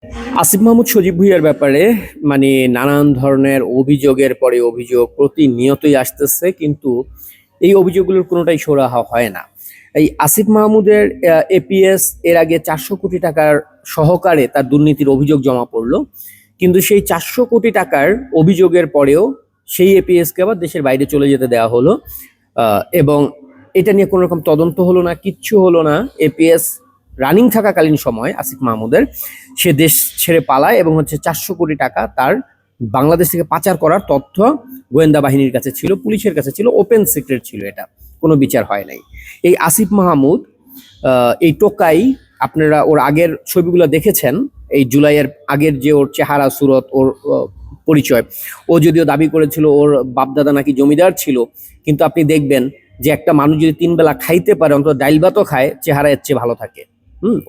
আসিফ মাহমুদ সজীব ভুঁইয়ার ব্যাপারে নানান ধরনের অভিযোগের পরে অভিযোগ প্রতিনিয়তই আসতেছে, কিন্তু এই অভিযোগগুলোর কোনোটাই সুরাহা হয় না। এই আসিফ মাহমুদের এপিএস এর আগে 400 কোটি টাকার সহকারে তার দুর্নীতির অভিযোগ জমা পড়লো, কিন্তু সেই 400 কোটি টাকার অভিযোগের পরেও সেই এপিএসকে আবার দেশের বাইরে চলে যেতে দেওয়া হলো। এবং এটা নিয়ে কোনো রকম তদন্ত হলো না, কিচ্ছু হলো না। এপিএস রানিং থাকাকালীন সময় আসিফ মাহমুদের সে দেশ ছেড়ে পালায় এবং 400 কোটি টাকা তার বাংলাদেশ থেকে পাচার করার তথ্য গোয়েন্দা বাহিনীর কাছে ছিল, পুলিশের কাছে ছিল, ওপেন সিক্রেট ছিল, এটা কোনো বিচার হয় নাই। এই আসিফ মাহমুদ এই টোকাই, আপনারা ওর আগের ছবিগুলো দেখেছেন, এই জুলাইয়ের আগের যে ওর চেহারা সুরত, ওর পরিচয়, ও যদিও দাবি করেছিল ওর বাপদাদা নাকি জমিদার ছিল, কিন্তু আপনি দেখবেন যে একটা মানুষ যদি 3 বেলা খাইতে পারে, অন্তত ডাইল ভাতও খায়, চেহারা এর চেয়ে ভালো থাকে।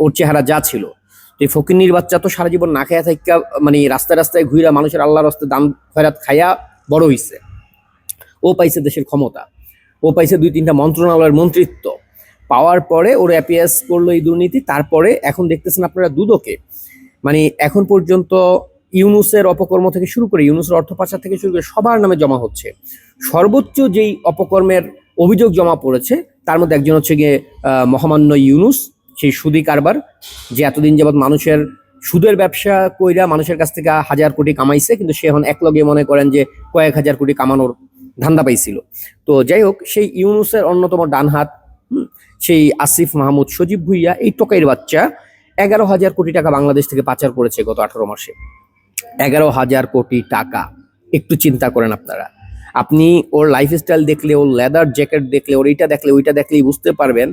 ওর চেহারা যা ছিল। তো এই ফকিন্নির বাচ্চা তো সারা জীবন না খাইয়া থাকা, রাস্তায় রাস্তায় ঘুরা মানুষের আল্লাহর রাস্তায় দান খয়রাত খাইয়া বড় হইছে। ও পাইছে দেশের ক্ষমতা, ও পাইছে 2-3টা মন্ত্রণালয়ের মন্ত্রিত্ব, পাওয়ার পরে ওর অ্যাপিয়াস করলো এই দুর্নীতি। তারপরে এখন দেখতেছেন আপনারা দুদকে, এখন পর্যন্ত ইউনুসের অপকর্ম থেকে শুরু করে, ইউনুসের অর্থ পাচার থেকে শুরু করে সবার নামে জমা হচ্ছে। সর্বোচ্চ যেই অপকর্মের অভিযোগ জমা পড়েছে তার মধ্যে একজন হচ্ছে গিয়ে মহামান্য ইউনুস, সেই সুদী কারবার, যে এতদিন যাবৎ মানুষের সুদের ব্যবসা কইরা মানুষের কাছ থেকে 1000 কোটি কামাইছে, কিন্তু সে এখন একলগে মনে করেন যে কয়েক হাজার কোটি কামানোর ধান্দা পাইছিল। তো যাই হোক, সেই ইউনুসের অন্যতম ডান হাত সেই আসিফ মাহমুদ সজীব ভুঁইয়া, এই টোকাইয়ের বাচ্চা 11,000 কোটি টাকা বাংলাদেশ থেকে পাচার করেছে গত 18 মাসে। 11,000 কোটি টাকা। একটু চিন্তা করেন আপনারা। আপনি ওর লাইফস্টাইল দেখলে, ওর লেদার জ্যাকেট দেখলে, ওর এইটা দেখলে, ওইটা দেখলেই বুঝতে পারবেন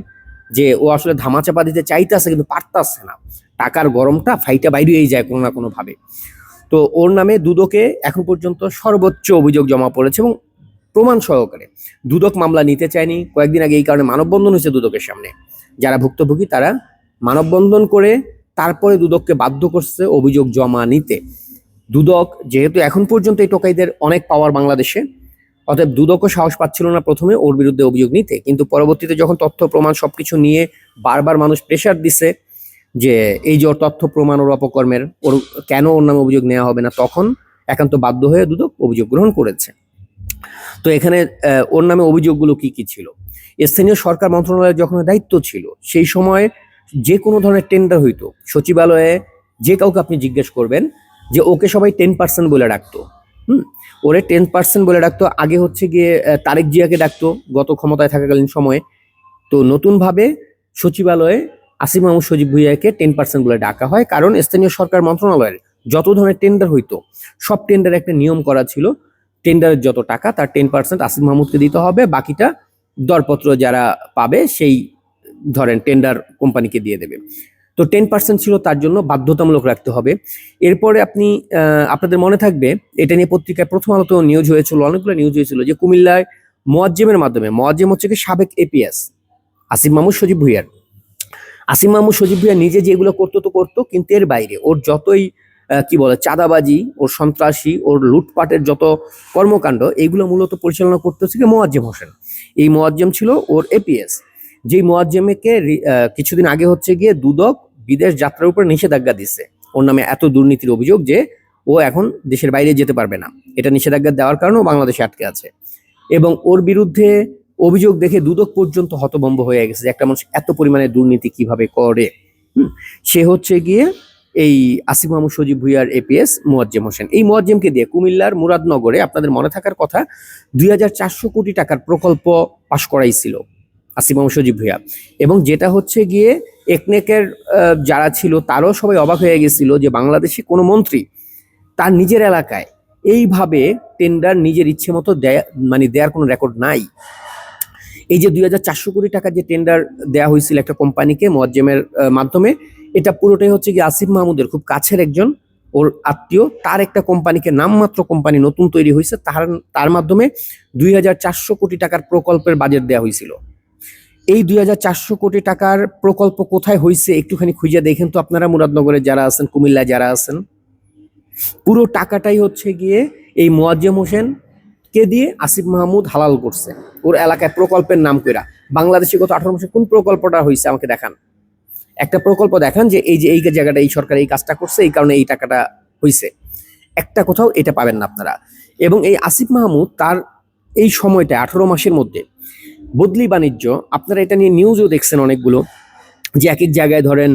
যে ও আসলে ধামাচাপা দিতে চাইতেছে কিন্তু পারতাছে না। টাকার গরমটা ফাইটা বাইরেই যায় কোনো না কোনো ভাবে। তো ওর নামে দুদকে এখন পর্যন্ত সর্বোচ্চ অভিযোগ জমা পড়েছে এবং প্রমাণ সহকারে। দুদক মামলা নিতে চায়নি কয়েকদিন আগে, এই কারণে মানববন্ধন হয়েছে দুদকের সামনে। যারা ভুক্তভোগী তারা মানববন্ধন করে তারপরে দুদককে বাধ্য করছে অভিযোগ জমা নিতে। দুদক যেহেতু এখন পর্যন্ত এই টোকাইদের অনেক পাওয়ার বাংলাদেশে, অতএব দুদকও সাহস পাচ্ছিল না প্রথমে ওর বিরুদ্ধে অভিযোগ নিতে, কিন্তু পরবর্তীতে যখন তথ্য প্রমাণ সবকিছু নিয়ে বারবার মানুষ প্রেশার দিছে যে এই যে ওর তথ্য প্রমাণ, ওর অপকর্মের, ওর কেন ওর নামে অভিযোগ নেওয়া হবে না, তখন একান্ত বাধ্য হয়ে দুদক অভিযোগ গ্রহণ করেছে। তো এখানে ওর নামে অভিযোগগুলো কি কি ছিল? স্থানীয় সরকার মন্ত্রণালয়ের যখন দায়িত্ব ছিল সেই সময় যে কোনো ধরনের টেন্ডার হইতো, সচিবালয়ে যে কাউকে আপনি জিজ্ঞেস করবেন যে ওকে সবাই 10% বলে ডাকতো। ওরে 10% বলে ডাকতো। আগে হচ্ছে গিয়ে তারেক জিয়াকে ডাকতো গত ক্ষমতায় থাকাকালীন সময়ে। তো নতুনভাবে সচিবালয়ে আসিফ মাহমুদ সজীব ভুঁইয়াকে 10% বলে ডাকা হয়, কারণ স্থানীয় সরকার মন্ত্রণালয়ের যত ধরনের টেন্ডার হইতো সব টেন্ডারে একটা নিয়ম করা ছিল, টেন্ডারের যত টাকা তার 10% আসিফ মাহমুদকে দিতে হবে, বাকিটা দরপত্র যারা পাবে সেই ধরেন টেন্ডার কোম্পানিকে দিয়ে দেবে। তো 10% ছিল, তার জন্য বাধ্যতামূলক রাখতে হবে। এরপরে আপনি আপনাদের মনে থাকবে, এটা নিয়ে পত্রিকায় প্রথম আলোতে নিউজ হয়েছিল, অনেকগুলো নিউজ হয়েছিল যে কুমিল্লায় মোয়াজ্জেমের মাধ্যমে, মোয়াজ্জেম হচ্ছে কি সাবেক এপিএস আসিফ মাহমুদ সজীব ভুঁইয়ার। আসিফ মাহমুদ সজীব ভুঁইয়া নিজে যেগুলো করতো তো করতো, কিন্তু এর বাইরে ওর যতই কি বলে চাঁদাবাজি, ওর সন্ত্রাসী, ওর লুটপাটের যত কর্মকাণ্ড, এইগুলো মূলত পরিচালনা করতে হচ্ছে মোয়াজ্জেম হোসেন। এই মোয়াজ্জেম ছিল ওর এপিএস। যেই মোয়াজ্জেমকে কিছুদিন আগে হচ্ছে গিয়ে দুদক বিদেশ যাত্রার উপর নিষেধাজ্ঞা দিচ্ছে। ওর নামে এত দুর্নীতির অভিযোগ যে ও এখন দেশের বাইরে যেতে পারবে না। এটা নিষেধাজ্ঞা দেওয়ার কারণেও বাংলাদেশে আটকে আছে। এবং ওর বিরুদ্ধে অভিযোগ দেখে দুদক পর্যন্ত হতভম্ব হয়ে গেছে যে একটা মানুষ এত পরিমাণে দুর্নীতি কিভাবে করে। সে হচ্ছে গিয়ে এই আসিফ মাহমুদ সজীব ভুঁইয়ার এপিএস মোয়াজ্জেম হোসেন। এই মোয়াজ্জেমকে দিয়ে কুমিল্লার মুরাদনগরে, আপনাদের মনে থাকার কথা, 2,400 কোটি টাকার প্রকল্প পাশ করাইছিল আসিফ মাহমুদ সজীব ভুঁইয়া। এবং যেটা হচ্ছে গিয়ে একনেকের যারা ছিল তারও সবাই অবাক হয়ে গেছিল যে বাংলাদেশে কোনো মন্ত্রী তার নিজের এলাকায় এইভাবে টেন্ডার নিজের ইচ্ছে মতো দেওয়ার কোনো রেকর্ড নাই। এই যে 2,400 কোটি টাকার যে টেন্ডার দেওয়া হয়েছিল একটা কোম্পানিকে মোয়াজ্জেমের মাধ্যমে, এটা পুরোটাই হচ্ছে গিয়ে আসিফ মাহমুদের খুব কাছের একজন, ওর আত্মীয়, তার একটা কোম্পানিকে, নামমাত্র কোম্পানি নতুন তৈরি হয়েছে, তার মাধ্যমে 2,400 কোটি টাকার প্রকল্পের বাজেট দেওয়া হয়েছিল। এই 2,400 কোটি টাকার প্রকল্প কোথায় হয়েছে একটুখানি খুঁজে দেখেন তো আপনারা, মুরাদনগরে যারা আছেন, কুমিল্লায় যারা আছেন। পুরো টাকাটাই হচ্ছে গিয়ে এই মোয়াজ্জেম হোসেন কে দিয়ে আসিফ মাহমুদ হালাল করছে ওর এলাকায় প্রকল্পের নাম কইরা। বাংলাদেশে গত 18 মাসে কোন প্রকল্পটা হয়েছে আমাকে দেখান। একটা প্রকল্প দেখান যে এই জায়গাটা এই সরকার এই কাজটা করছে, এই কারণে এই টাকাটা হইছে। একটা কোথাও এটা পাবেন না আপনারা। এবং এই আসিফ মাহমুদ তার এই সময়টা 18 মাসের মধ্যে বদলি বাণিজ্য, আপনারা এটা নিয়ে নিউজও দেখছেন অনেকগুলো, যে এক এক জায়গায় ধরেন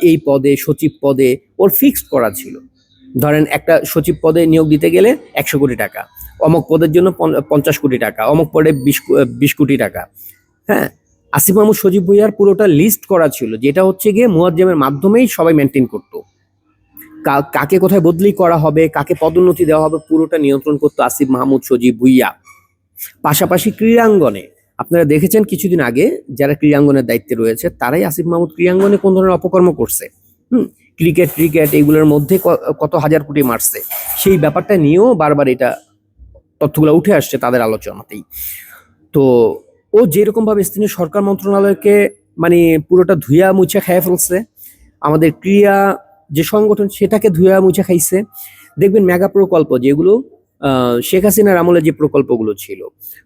এই পদে সচিব পদে ওর ফিক্সড করা ছিল। ধরেন একটা সচিব পদে নিয়োগ দিতে গেলে 100 কোটি টাকা, অমুক পদের জন্য 50 কোটি টাকা, অমুক পদে 20 কোটি টাকা। হ্যাঁ, আসিফ মাহমুদ সজীব ভুইয়ার পুরোটা লিস্ট করা ছিল, যেটা হচ্ছে গিয়ে মুয়াজ্জেমের মাধ্যমেই সবাই মেনটেন করতো। কাকে কোথায় বদলি করা হবে, কাকে পদোন্নতি দেওয়া হবে, পুরোটা নিয়ন্ত্রণ করতো আসিফ মাহমুদ সজীব ভুইয়া। পাশাপাশি ক্রীড়াঙ্গনে আপনারা দেখেছেন কিছুদিন আগে যারা ক্রীড়াঙ্গনের দায়িত্বে রয়েছে তারাই আসিফ মাহমুদ ক্রীড়াঙ্গনে কোন ধরনের অপকর্ম করছে। ক্রিকেট এগুলোর মধ্যে কত হাজার কোটি মারছে, সেই ব্যাপারটা নিয়েও বারবার এটা তথ্যগুলো উঠে আসছে তাদের আলোচনাতেই। তো ও যেরকম ভাবে স্থানীয় সরকার মন্ত্রণালয়কে মানে পুরোটা ধুইয়া মুছা খেয়ে ফেলছে, আমাদের ক্রীড়া যে সংগঠন সেটাকে ধুইয়া মুছা খাইছে। দেখবেন মেগা প্রকল্প যেগুলো শেখ হাসিনার আমলে যে প্রকল্পগুলো ছিল,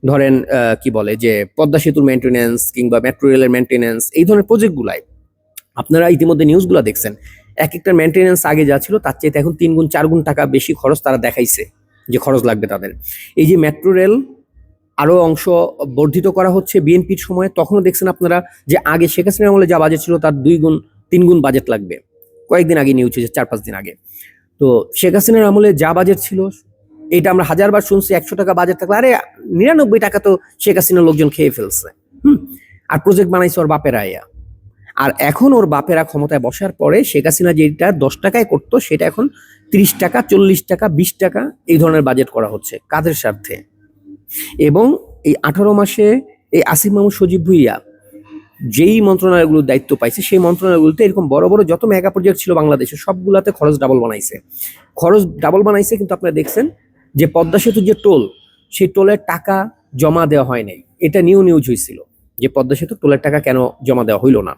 ধরেন কি বলে যে পদ্মা সেতুর মেনটেনেন্স কিংবা মেট্রো রেলের মেনটেনেন্স, এই ধরনের প্রজেক্টগুলাই আপনারা ইতিমধ্যে নিউজগুলো দেখছেন। এক একটা মেনটেনেন্স আগে যা ছিল তার চাইতে এখন 3 গুণ 4 গুণ টাকা বেশি খরচ তারা দেখাইছে যে খরচ লাগবে তাদের। এই যে মেট্রো রেল আরো অংশ বর্ধিত করা হচ্ছে বিএনপির সময়, তখনও দেখছেন আপনারা যে আগে শেখ হাসিনার আমলে যা বাজেট ছিল তার 2 গুণ 3 গুণ বাজেট লাগবে। কয়েকদিন আগে নিউজ হয়েছে, 4-5 দিন আগে। তো শেখ হাসিনার আমলে যা বাজেট ছিল এটা আমরা হাজারবার শুনছি, 100 টাকা বাজেট থাকলে আরে 99 টাকা তো শেখ হাসিনার লোকজন খেয়ে ফেলছে। আর প্রজেক্ট বানাইছে ওর বাপের আয়া। আর এখন ওর বাপেরা ক্ষমতায় বসার পরে শেখ হাসিনা যেটা 10 টাকায় করতো সেটা এখন 30 টাকা, 40 টাকা, 20 টাকা এই ধরনের বাজেট করা হচ্ছে। কাদের স্বার্থে? এবং এই 18 মাসে এই আসিফ মাহমুদ সজীব ভুইয়া যেই মন্ত্রণালয়গুলোর দায়িত্ব পাইছে সেই মন্ত্রণালয়গুলোতে এরকম বড় বড় যত মেগা প্রজেক্ট ছিল বাংলাদেশে সবগুলাতে খরচ ডাবল বানাইছে। কিন্তু আপনারা দেখছেন যে পদ্মা সেতুর যে টোল, সেই টোলের টাকা জমা দেওয়া হয় নাই। এটা নিউজ হয়েছিল যে পদ্মা সেতুর টোলের টাকা কেন জমা দেওয়া হইল না,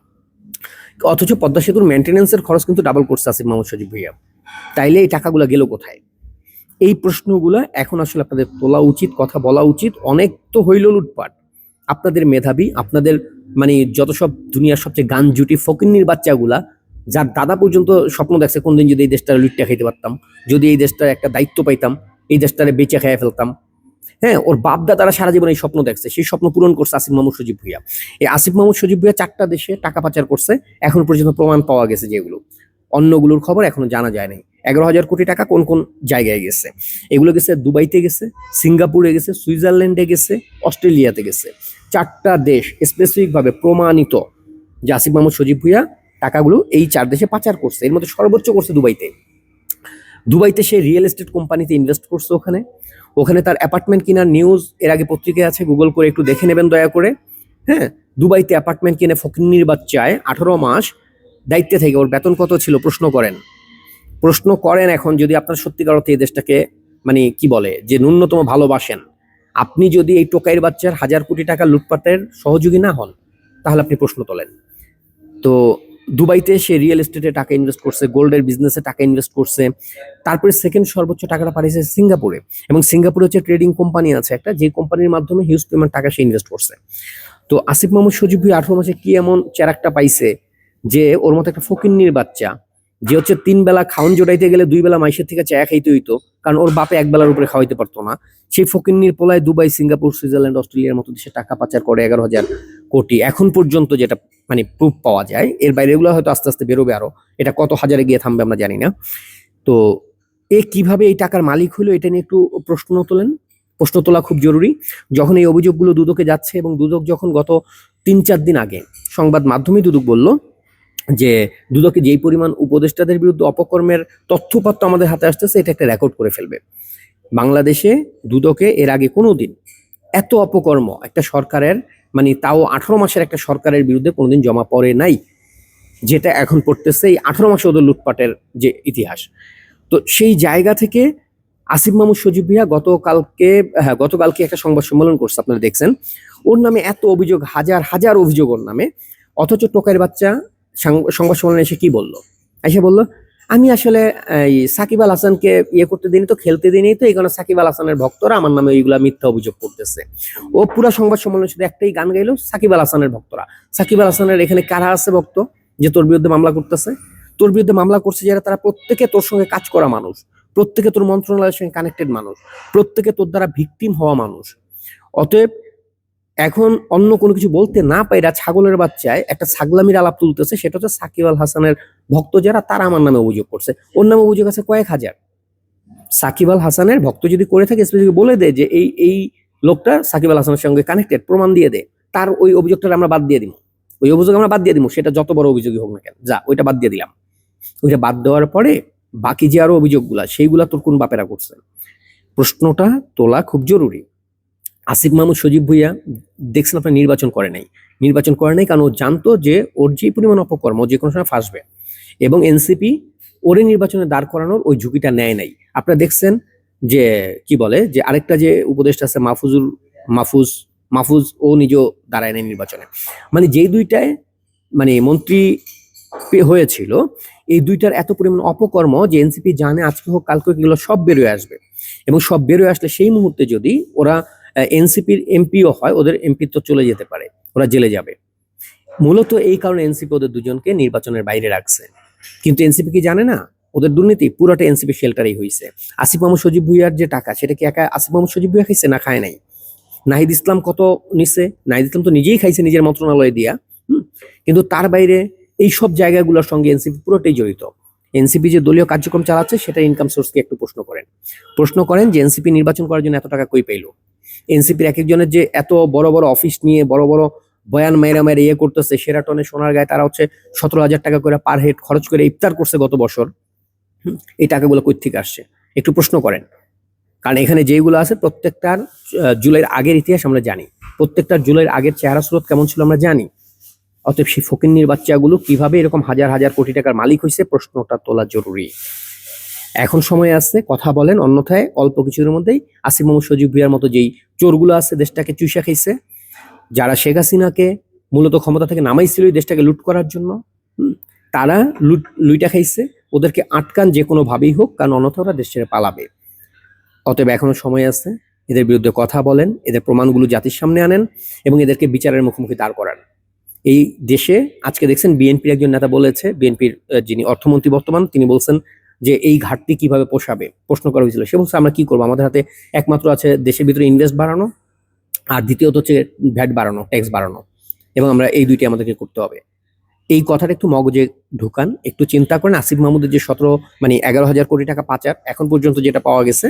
অথচ পদ্মা সেতুর মেনটেনেন্সের খরচ কিন্তু ডাবল করছে আসিফ মাহমুদ সজীব ভুইয়া। তাইলে এই টাকাগুলো গেল কোথায়? এই প্রশ্নগুলো এখন আসলে আপনাদের তোলা উচিত, কথা বলা উচিত। অনেক তো হইল লুটপাট, আপনাদের মেধাবী, আপনাদের মানে যত সব দুনিয়ার সবচেয়ে গান জুটি ফকিন্নির বাচ্চাগুলা, যার দাদা পর্যন্ত স্বপ্ন দেখছে কোনদিন যদি এই দেশটার লুটটা খাইতে পারতাম, যদি এই দেশটার একটা দায়িত্ব পাইতাম, এই দেশটারে বেঁচে খেয়ে ফেলতাম। হ্যাঁ, ওর বাপদা তারা সারা জীবন এই স্বপ্ন দেখছে, সেই স্বপ্ন পূরণ করছে আসিফ মাহমুদ সজীব ভুইয়া। এই আসিফ মাহমুদ সজীব ভুইয়া 4টা দেশে টাকা পাচার করছে, এখন পর্যন্ত প্রমাণ পাওয়া গেছে। যেগুলো অন্যগুলোর খবর এখনো জানা যায় নাই। 11,000 কোটি টাকা কোন কোন জায়গায় গেছে? এগুলো গেছে দুবাইতে গেছে, সিঙ্গাপুরে গেছে, সুইজারল্যান্ডে গেছে, অস্ট্রেলিয়াতে গেছে। 4টা দেশ স্পেসিফিক ভাবে প্রমাণিত যে আসিফ মাহমুদ সজীব ভুইয়া টাকাগুলো এই 4 দেশে পাচার করছে। এর মধ্যে সর্বোচ্চ করছে দুবাইতে সে রিয়েল এস্টেট কোম্পানিতে ইনভেস্ট করছে। ওখানে তার অ্যাপার্টমেন্ট কেনার নিউজ এর আগে পত্রিকায় আছে, গুগল করে একটু দেখে নেবেন দয়া করে। হ্যাঁ, দুবাইতে অ্যাপার্টমেন্ট কিনে ফকিন্নির বাচ্চায় 18 মাস দায়িত্বে থেকে ওর বেতন কত ছিল প্রশ্ন করেন। এখন যদি আপনার সত্যিকার অর্থে এই দেশটাকে মানে কি বলে যে ন্যূনতম ভালোবাসেন, আপনি যদি এই টোকাইয়ের বাচ্চার 1000 কোটি টাকা লুটপাটের সহযোগী না হন, তাহলে আপনি প্রশ্ন তোলেন। তো দুবাইতে সে রিয়েল এস্টেটে টাকা ইনভেস্ট করছে, গোল্ডের বিজনেসে টাকা ইনভেস্ট করছে। তারপরে সেকেন্ড সর্বোচ্চ টাকাটা পাঠিয়েছে সিঙ্গাপুরে, এবং সিঙ্গাপুরে হচ্ছে ট্রেডিং কোম্পানি আছে একটা, যে কোম্পানির মাধ্যমে হিউজ পরিমাণ টাকা সে ইনভেস্ট করছে। তো আসিফ মাহমুদ সজীব ভুইয়া 18 মাসে কি এমন চেরাকটা পাইছে যে ওর মতো একটা ফকিন্নির বাচ্চা, যে হচ্ছে 3 বেলা খাওন জোটাইতে গেলে 2 বেলা মাইসের থেকে চায়া খাইতে হইতো, কারণ ওর বাপে 1 বেলার উপরে খাওয়াইতে পারতো না। সেই ফকিন্নির পোলায় দুবাই, সিঙ্গাপুর, সুইজারল্যান্ড, অস্ট্রেলিয়ার মতো দেশে টাকা পাচার করে 11,000 কোটি এখন পর্যন্ত, যেটা মানে প্রুফ পাওয়া যায়। এর বাইরে এগুলো হয়তো আস্তে আস্তে বেরোবে, আরো এটা কত হাজারে গিয়ে থামবে আমরা জানি না। তো কিভাবে এই টাকার মালিক হলো এটা নিয়ে একটু প্রশ্ন তোলা খুব জরুরি। যখন এই অভিযোগগুলো দুদকে যাচ্ছে, এবং দুদক যখন গত 3-4 দিন আগে সংবাদ মাধ্যমে দুদক বলল যে দুদকে যেই পরিমাণ উপদেষ্টাদের বিরুদ্ধে অপকর্মের তথ্যপত্র আমাদের হাতে আসতেছে, এটা একটা রেকর্ড করে ফেলবে। বাংলাদেশে দুদকে এর আগে কোনোদিন এত অপকর্ম একটা সরকারের, মানে তাও 18 মাসের একটা সরকারের বিরুদ্ধে কোনোদিন জমা পড়ে নাই, যেটা এখন পড়তেছে এই 18 মাসে ওদের লুটপাটের যে ইতিহাস। তো সেই জায়গা থেকে আসিফ মাহমুদ সজীব ভুইয়া গতকালকে একটা সংবাদ সম্মেলন করছে, আপনারা দেখছেন। ওর নামে এত অভিযোগ, হাজার অভিযোগ ওর নামে, অথচ টোকাইয়ের বাচ্চা সংবাদ সম্মেলনে এসে কি বললো? বললো আমি আসলে এই সাকিব আল হাসানকে করতে দিইনি তো, খেলতে দিইনি তো, এই কারণে সাকিব আল হাসানের ভক্তরা আমার নামে এইগুলা মিথ্যা অভিযোগ করতেছে। পুরা সংবাদ সম্মেলনের শুধু একটাই গান গাইলো, সাকিব আল হাসানের ভক্তরা। সাকিব আল হাসানের এখানে কারা আছে ভক্ত? যে তোর বিরুদ্ধে মামলা করতেছে? তোর বিরুদ্ধে মামলা করছে যারা, তারা প্রত্যেকে তোর সঙ্গে কাজ করা মানুষ, প্রত্যেকে তোর মন্ত্রণালয়ের সঙ্গে কানেক্টেড মানুষ, প্রত্যেকে তোর দ্বারা ভিকটিম হওয়া মানুষ। অতএব এখন অন্য কোনো কিছু বলতে না পাইরা ছাগলের বাচ্চায় একটা ছাগলামির আলাপ তুলতেছে, সেটা হচ্ছে সাকিব আল হাসানের ভক্ত যারা, তারা আমার নামে অভিযোগ করছে। ওর নামে অভিযোগ আছে কয়েক হাজার। সাকিব আল হাসানের ভক্ত যদি করে থাকে, স্পেসিফিক বলে দেয় যে এই লোকটা সাকিব আল হাসানের সঙ্গে কানেক্টেড, প্রমাণ দিয়ে দেয়, তার ওই অভিযোগটা আমরা বাদ দিয়ে দিব। ওই অভিযোগ আমরা বাদ দিয়ে দিব, সেটা যত বড় অভিযোগই হোক না কেন, যা ওইটা বাদ দিয়ে দিলাম। ওইটা বাদ দেওয়ার পরে বাকি যে আরো অভিযোগগুলা, সেইগুলা তোর কোন বাপেরা করছে? প্রশ্নটা তোলা খুব জরুরি। আসিফ মাহমুদ সজীব ভুইয়া দেখছেন আপনার নির্বাচন করে নাই। নির্বাচন করে নাই কারণ ও জানতো যে ওর যে পরিমাণ অপকর্ম যে কোনো সময় ফাঁসবে, এবং এনসিপি ওরে নির্বাচনে দাঁড় করানোর ওই ঝুঁকিটা নেয় নাই। আপনারা দেখছেন যে কি বলে যে আরেকটা যে উপদেষ্টা আছে মাহফুজ মাহফুজ ও নিজেও দাঁড়ায় নাই নির্বাচনে। মানে যেই দুইটায় মানে মন্ত্রী হয়েছিল, এই দুইটার এত পরিমাণ অপকর্ম যে এনসিপি জানে আজকে হোক কালকে হোক এগুলো সব বেরোয় আসবে, এবং সব বেরোয় আসলে সেই মুহূর্তে যদি ওরা এনসিপির এমপিও হয়, ওদের এমপি তো চলে যেতে পারে, ওরা জেলে যাবে। মূলত এই কারণে এনসিপি ওদের দুজনকে নির্বাচনের বাইরে রাখছে। কিন্তু এনসিপি কি জানে না ওদের দুর্নীতি? পুরোটা এনসিপি শেল্টারেই হয়েছে। আসিফ মাহমুদ সজীব ভুইয়ার যে টাকা, সেটা কি একা আসিফ মাহমুদ সজীব ভুইয়া খাইছে? না, খায় নাই। নাহিদ ইসলাম কত নিছে? নাহিদ ইসলাম তো নিজেই খাইছে নিজের মন্ত্রণালয়ে দিয়া। কিন্তু তার বাইরে এই সব জায়গাগুলোর সঙ্গে এনসিপি পুরোটাই জড়িত। এনসিপি যে দলীয় কার্যক্রম চালাচ্ছে, সেটা ইনকাম সোর্সকে একটু প্রশ্ন করেন যে এনসিপি নির্বাচন করার জন্য এত টাকা কই পাইলো? এনসিপির এক একজনের যে এত বড় বড় অফিস নিয়ে বড় বড় বয়ান মাইরা মাইরা ইয়ে করতেছে, সেরাটনে সোনার গায়ে তারা হচ্ছে 17,000 টাকা করে পার হেড খরচ করে ইফতার করছে গত বছর। এই টাকাগুলো কই থেকে আসছে? একটু প্রশ্ন করেন। কারণ এখানে যেইগুলো আছে প্রত্যেকটার জুলাইয়ের আগের ইতিহাস আমরা জানি, প্রত্যেকটার জুলাইয়ের আগের চেহারা স্রোত কেমন ছিল আমরা জানি। অতএব সেই ফকিন্নির বাচ্চাগুলো কিভাবে এরকম হাজার হাজার কোটি টাকার মালিক হয়েছে, প্রশ্নটা তোলা জরুরি। এখন সময় আছে, কথা বলেন, অন্যথায় অল্প কিছুর মধ্যেই আসিফ মাহমুদ সজীব ভুইয়ার মতো যেই চোরগুলো আছে দেশটাকে চুষা খাইছে, যারা শেখ হাসিনাকে মূলত ক্ষমতা থেকে নামাইছিল এই দেশটাকে লুট করার জন্য, তারা লুইটা খাইছে। ওদেরকে আটকান যে কোনো ভাবেই হোক, কারণ অন্যথা ওরা দেশ ছেড়ে পালাবে। অতএব এখনো সময় আছে, এদের বিরুদ্ধে কথা বলেন, এদের প্রমাণগুলো জাতির সামনে আনেন, এবং এদেরকে বিচারের মুখোমুখি দাঁড় করান। এই দেশে আজকে দেখছেন বিএনপির একজন নেতা বলেছে, বিএনপির যিনি অর্থমন্ত্রী বর্তমান, তিনি বলছেন যে এই ঘাটতি কিভাবে পোষাবে, প্রশ্ন করা হয়েছিল। সে বলছে আমরা কি করবো, আমাদের হাতে একমাত্র আছে দেশের ভিতরে ইনভেস্ট বাড়ানো, আর দ্বিতীয়ত হচ্ছে ভ্যাট বাড়ানো, ট্যাক্স বাড়ানো, এবং আমরা এই দুইটি আমাদেরকে করতে হবে। এই কথাটা একটু মগজে ঢুকান, একটু চিন্তা করেন। আসিফ মাহমুদের যে 11,000 কোটি টাকা পাচার এখন পর্যন্ত যেটা পাওয়া গেছে,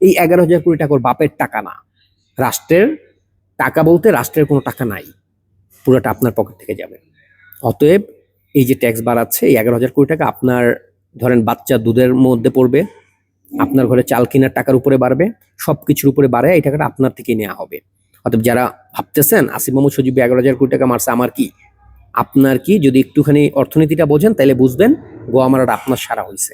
এই 11,000 কোটি টাকা ওর বাপের টাকা না, রাষ্ট্রের টাকা বলতে রাষ্ট্রের কোনো টাকা নাই, পুরোটা আপনার পকেট থেকে যাবে। অতএব এই যে ট্যাক্স বাড়াচ্ছে, এই 11,000 কোটি টাকা আপনার ধরেন বাচ্চা দুধের মধ্যে পড়বে, আপনার ঘরে চাল কেনার টাকার উপরে বাড়বে, সবকিছুর উপরে বাড়ে, এই টাকাটা আপনার থেকে নেওয়া হবে। অতএব যারা ভাবতেছেন আসিফ মাহমুদ সজীব 11,000 কোটি টাকা মারছে, আমার কি আপনার কি, যদি একটুখানি অর্থনীতিটা বোঝেন তাহলে বুঝবেন গো আমার আপনার সারা হয়েছে।